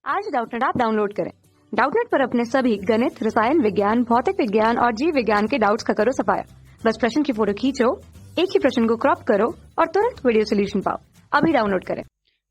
आज Doubtnut app download करें। Doubtnut पर अपने सभी गणित, रसायन विज्ञान, भौतिक विज्ञान और जीव विज्ञान के डाउट्स का करो सफाया। बस प्रश्न की फोटो खींचो, एक ही प्रश्न को क्रॉप करो और तुरंत वीडियो सोल्यूशन पाओ। अभी डाउनलोड करें।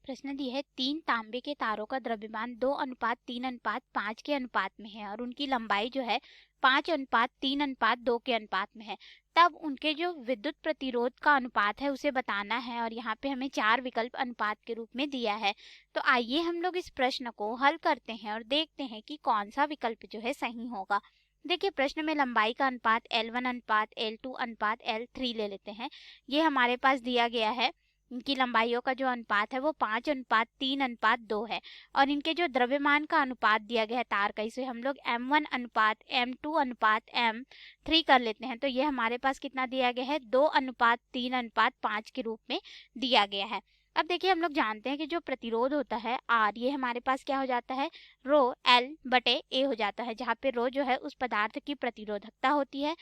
प्रश्न दी है 3 तांबे के तारों का द्रव्यमान 2:3:5 के अनुपात में है और उनकी लंबाई जो है 5:3:2 के अनुपात में है। तब उनके जो विद्युत प्रतिरोध का अनुपात है उसे बताना है और यहाँ पे हमें 4 विकल्प अनुपात के रूप में दिया है। तो आइए हम लोग इस प्रश्न को हल करते हैं और देखते हैं कि कौन सा विकल्प जो है सही होगा। देखिए, प्रश्न में लंबाई का अनुपात L1:L2:L3 ले लेते हैं। ये हमारे पास दिया गया है। इनकी लंबाइयों का जो अनुपात है वो 5:3:2 है और इनके जो द्रव्यमान का अनुपात दिया गया है तार का, इसे हम लोग M1:M2:M3 कर लेते हैं। तो ये हमारे पास कितना दिया गया है, 2:3:5 के रूप में दिया गया है। अब देखिए, हम लोग जानते हैं कि जो प्रतिरोध होता है R, ये हमारे पास क्या हो जाता है, रो L/A हो जाता है, जहाँ पे रो जो है उस पदार्थ की प्रतिरोधकता होती है,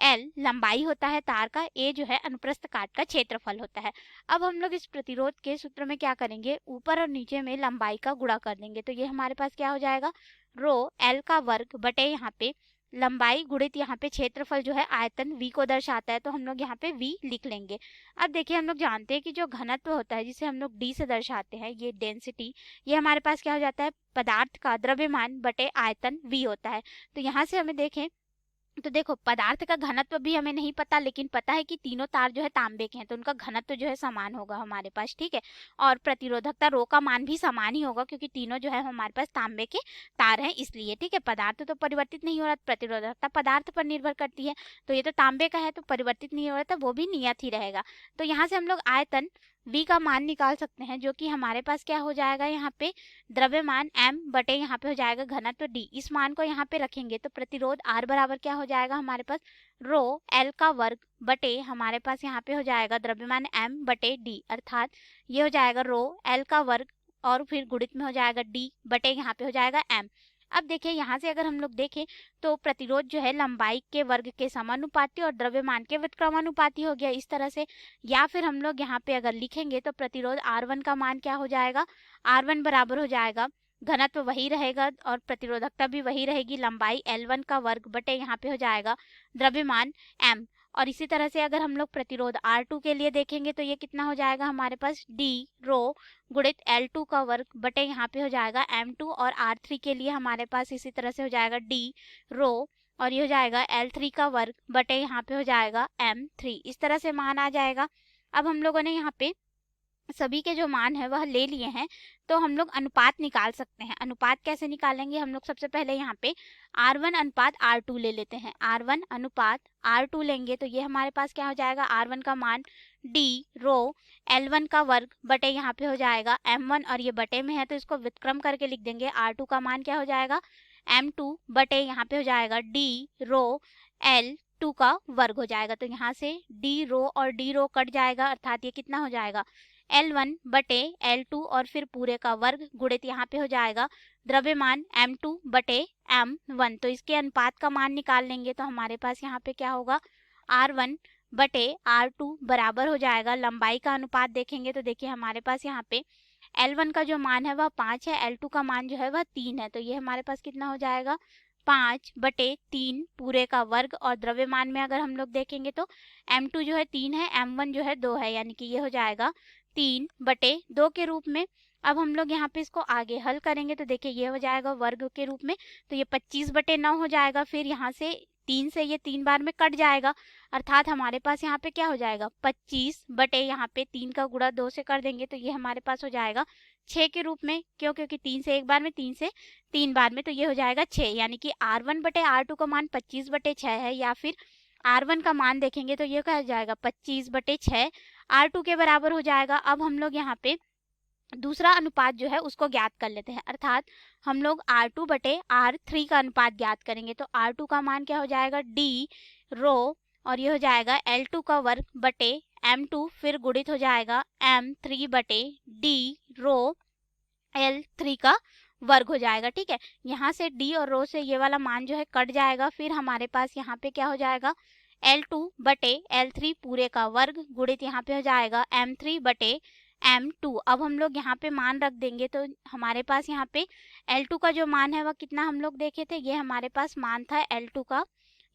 L लंबाई होता है तार का, A जो है अनुप्रस्थ काट का क्षेत्रफल होता है। अब हम लोग इस प्रतिरोध के सूत्र में क्या करेंगे, ऊपर और नीचे में लंबाई का गुणा कर देंगे। तो ये हमारे पास क्या हो जाएगा, रो L का वर्ग बटे यहाँ पे लंबाई गुणित यहाँ पे क्षेत्रफल जो है आयतन V को दर्शाता है, तो हम लोग यहाँ पे V लिख लेंगे। अब देखिए, हम लोग जानते हैं कि जो घनत्व होता है जिसे हम लोग D से दर्शाते हैं, ये डेंसिटी, ये हमारे पास क्या हो जाता है, पदार्थ का द्रव्यमान बटे आयतन V होता है। तो यहाँ से हमें देखें तो देखो, पदार्थ का घनत्व भी हमें नहीं पता, लेकिन पता है कि तीनों तार जो है तांबे के हैं, तो उनका घनत्व जो है समान होगा हमारे पास, ठीक है। और प्रतिरोधकता रो का मान भी समान ही होगा क्योंकि तीनों जो है हमारे पास तांबे के तार हैं, इसलिए, ठीक है। पदार्थ तो परिवर्तित नहीं हो रहा, प्रतिरोधकता पदार्थ पर निर्भर करती है, तो ये तो तांबे का है तो परिवर्तित नहीं हो रहा था, वो भी नियत ही रहेगा। तो यहाँ से हम लोग आयतन V का मान निकाल सकते हैं, जो कि हमारे पास क्या हो जाएगा, यहाँ पे द्रव्यमान M बटे यहाँ पे हो जाएगा घनत्व D। इस मान को यहाँ पे रखेंगे तो प्रतिरोध R बराबर क्या हो जाएगा हमारे पास, रो L का वर्ग बटे हमारे पास यहाँ पे हो जाएगा द्रव्यमान M बटे D, अर्थात ये हो जाएगा रो L का वर्ग और फिर गुणित में हो जाएगा D बटे यहाँ पे हो जाएगा M। अब देखिए, यहाँ से अगर हम लोग देखें तो प्रतिरोध जो है लंबाई के वर्ग के समानुपाती और द्रव्यमान के व्युत्क्रमानुपाती हो गया इस तरह से। या फिर हम लोग यहाँ पे अगर लिखेंगे तो प्रतिरोध R1 का मान क्या हो जाएगा, R1 बराबर हो जाएगा, घनत्व वही रहेगा और प्रतिरोधकता भी वही रहेगी, लंबाई L1 का वर्ग बटे यहाँ पे हो जाएगा द्रव्यमान M। और इसी तरह से अगर हम लोग प्रतिरोध R2 के लिए देखेंगे तो ये कितना हो जाएगा हमारे पास, D रो गुणित L2 का वर्ग बटे यहाँ पे हो जाएगा M2। और R3 के लिए हमारे पास इसी तरह से हो जाएगा D रो और ये हो जाएगा L3 का वर्ग बटे यहाँ पे हो जाएगा M3। इस तरह से मान आ जाएगा। अब हम लोगों ने यहाँ पे सभी के जो मान है वह ले लिए हैं, तो हम लोग अनुपात निकाल सकते हैं। अनुपात कैसे निकालेंगे, हम लोग सबसे पहले यहाँ पे R1 अनुपात R2 ले लेते हैं। R1 अनुपात R2 लेंगे तो ये हमारे पास क्या हो जाएगा, R1 का मान D रो L1 का वर्ग बटे यहाँ पे हो जाएगा M1, और ये बटे में है तो इसको व्युत्क्रम करके लिख देंगे। R2 का मान क्या हो जाएगा, M2 बटे यहाँ पे हो जाएगा D रो L2 का वर्ग हो जाएगा। तो यहाँ से D रो और D रो कट जाएगा, अर्थात ये कितना हो जाएगा, L1 बटे L2 और फिर पूरे का वर्ग गुणित यहाँ पे हो जाएगा द्रव्यमान M2 बटे M1। तो इसके अनुपात का मान निकाल लेंगे तो हमारे पास यहाँ पे क्या होगा, R1 बटे R2 बराबर हो जाएगा, लंबाई का अनुपात देखेंगे तो देखिए हमारे पास यहाँ पे L1 का जो मान है वह 5 है, L2 का मान जो है वह 3 है, तो ये हमारे पास कितना हो जाएगा, 5/3 पूरे का वर्ग। और द्रव्यमान में अगर हम लोग देखेंगे तो M2 जो है 3 है, M1 जो है 2 है, यानी कि ये हो जाएगा 3/2 के रूप में। अब हम लोग यहाँ पे इसको आगे हल करेंगे तो देखिए ये हो जाएगा वर्ग के रूप में, तो ये 25/9 हो जाएगा। फिर यहाँ से 3 से ये 3 बार में कट जाएगा, अर्थात हमारे पास यहाँ पे क्या हो जाएगा, 25 बटे यहाँ पे 3 का गुणा 2 से कर देंगे तो ये हमारे पास हो जाएगा 6 के रूप में। क्यों, क्योंकि 3 से एक बार में, 3 से 3 बार में, तो ये हो जाएगा 6, यानी कि R1 बटे R2 का मान 25/6 है। या फिर R1 का मान देखेंगे तो ये क्या हो जाएगा, 25/6 R2 के बराबर हो जाएगा। अब हम लोग यहाँ पे दूसरा अनुपात जो है उसको ज्ञात कर लेते हैं, अर्थात हम लोग R2 बटे R3 का अनुपात ज्ञात करेंगे। तो R2 का मान क्या हो जाएगा, D रो और ये हो जाएगा L2 का वर्ग बटे M2, फिर गुणित हो जाएगा M3 बटे D रो L3 का वर्ग हो जाएगा, ठीक है। यहाँ से D और रो से ये वाला मान जो है कट जाएगा, फिर हमारे पास यहाँ पे क्या हो जाएगा, L2 बटे L3 पूरे का वर्ग गुणित यहाँ पे हो जाएगा M3 बटे m2। अब हम लोग यहाँ पे मान रख देंगे तो हमारे पास यहाँ पे L2 का जो मान है वह कितना हम लोग देखे थे, ये हमारे पास मान था L2 का,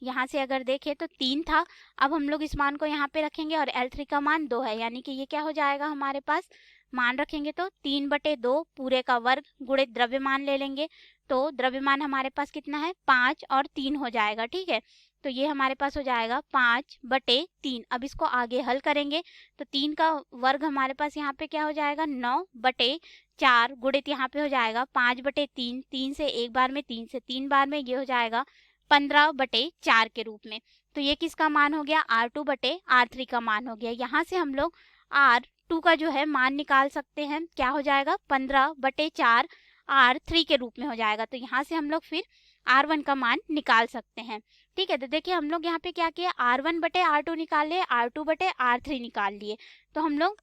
यहाँ से अगर देखें तो 3 था। अब हम लोग इस मान को यहाँ पे रखेंगे और L3 का मान 2 है, यानी कि ये क्या हो जाएगा हमारे पास, मान रखेंगे तो 3/2 पूरे का वर्ग गुणित द्रव्यमान ले लेंगे, तो द्रव्यमान हमारे पास कितना है 5 और 3 हो जाएगा। ठीक है, तो ये हमारे पास हो जाएगा 5/3। अब इसको आगे हल करेंगे तो 3 का वर्ग हमारे पास यहाँ पे क्या हो जाएगा 9/4 गुणित यहाँ पे हो जाएगा 5/3, 3 से एक बार में 3 से 3 बार में, ये हो जाएगा 15/4 के रूप में। तो ये किसका मान हो गया, R2/R3 का मान हो गया। यहाँ से हम लोग R2 का जो है मान निकाल सकते हैं, क्या हो जाएगा 15/4 R3 के रूप में हो जाएगा। तो यहाँ से हम लोग फिर R1 का मान निकाल सकते हैं। ठीक है, तो देखिए हम लोग यहाँ पे क्या किया, R1/R2 निकाल लिए, R2/R3 निकाल लिए। तो हम लोग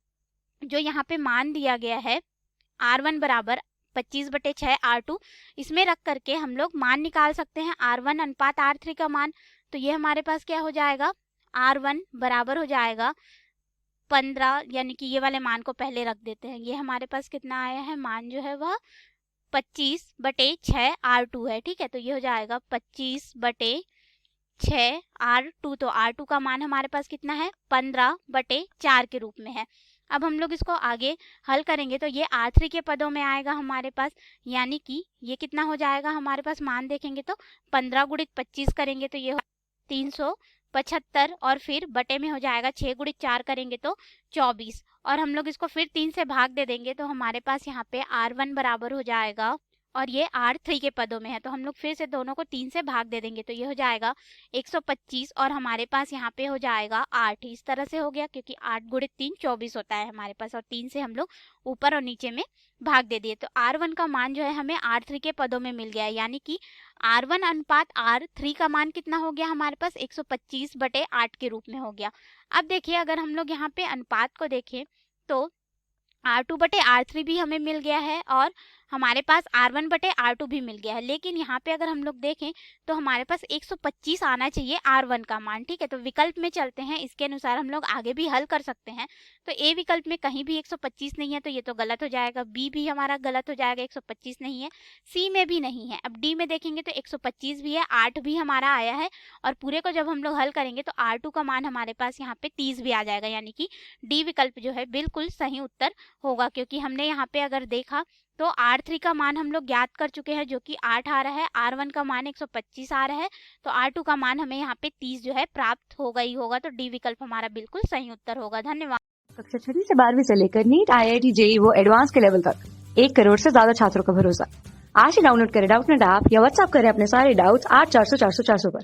जो यहाँ पे मान दिया गया है R1 बराबर 25/6 R2, इसमें रख करके हम लोग मान निकाल सकते हैं R1 अनुपात R3 का मान। तो ये हमारे पास क्या हो जाएगा, R1 बराबर हो जाएगा 15, यानी कि ये वाले मान को पहले रख देते हैं। ये हमारे पास कितना आया है, मान जो है वह 25/6 R2 है। ठीक है, तो ये हो जाएगा 25/6 R2। तो R2 का मान हमारे पास कितना है 15/4 के रूप में है। अब हम लोग इसको आगे हल करेंगे तो ये R3 के पदों में आएगा हमारे पास, यानी कि ये कितना हो जाएगा हमारे पास, मान देखेंगे तो 15 गुणित 25 करेंगे तो ये 375, और फिर बटे में हो जाएगा 6 गुणित 4 करेंगे तो 24, और हम लोग इसको फिर 3 से भाग दे देंगे तो हमारे पास यहाँ पे R1 बराबर हो जाएगा, और ये R3 के पदों में है तो हम लोग फिर से दोनों को 3 से भाग दे देंगे तो ये हो जाएगा 125, और हमारे पास यहाँ पे हो जाएगा 8। इस तरह से हो गया, क्योंकि 8 गुणित 3 24 होता है हमारे पास, और 3 से हम लोग ऊपर और नीचे में भाग दे दिए। तो R1 का मान जो है हमें R3 के पदों में मिल गया है, यानी कि R1 अनुपात R3 का मान कितना हो गया हमारे पास 125/8 के रूप में हो गया। अब देखिए अगर हम लोग यहाँ पे अनुपात को देखें तो R2/R3 भी हमें मिल गया है और हमारे पास R1/R2 भी मिल गया है, लेकिन यहाँ पे अगर हम लोग देखें तो हमारे पास 125 आना चाहिए R1 का मान। ठीक है, तो विकल्प में चलते हैं, इसके अनुसार हम लोग आगे भी हल कर सकते हैं। तो ए विकल्प में कहीं भी 125 नहीं है तो ये तो गलत हो जाएगा, बी भी हमारा गलत हो जाएगा, 125 नहीं है, सी में भी नहीं है। अब डी में देखेंगे तो 125 भी है, 8 भी हमारा आया है, और पूरे को जब हम लोग हल करेंगे तो R2 का मान हमारे पास यहाँ पे 30 भी आ जाएगा, यानी कि डी विकल्प जो है बिल्कुल सही उत्तर होगा, क्योंकि हमने यहाँ पे अगर देखा तो R3 का मान हम लोग ज्ञात कर चुके हैं जो कि 8 आ रहा है, R1 का मान 125 आ रहा है, तो R2 का मान हमें यहाँ पे 30 जो है प्राप्त होगा ही होगा। तो डी विकल्प हमारा बिल्कुल सही उत्तर होगा। धन्यवाद। कक्षा 6 से 12वीं से लेकर नीट, IIT, JEE वो एडवांस के लेवल तक 1 करोड़ से ज्यादा छात्रों का भरोसा। आज ही डाउनलोड करें डाउटनेट ऐप या व्हाट्सएप करें अपने सारे डाउट्स 8400 400 400 पर।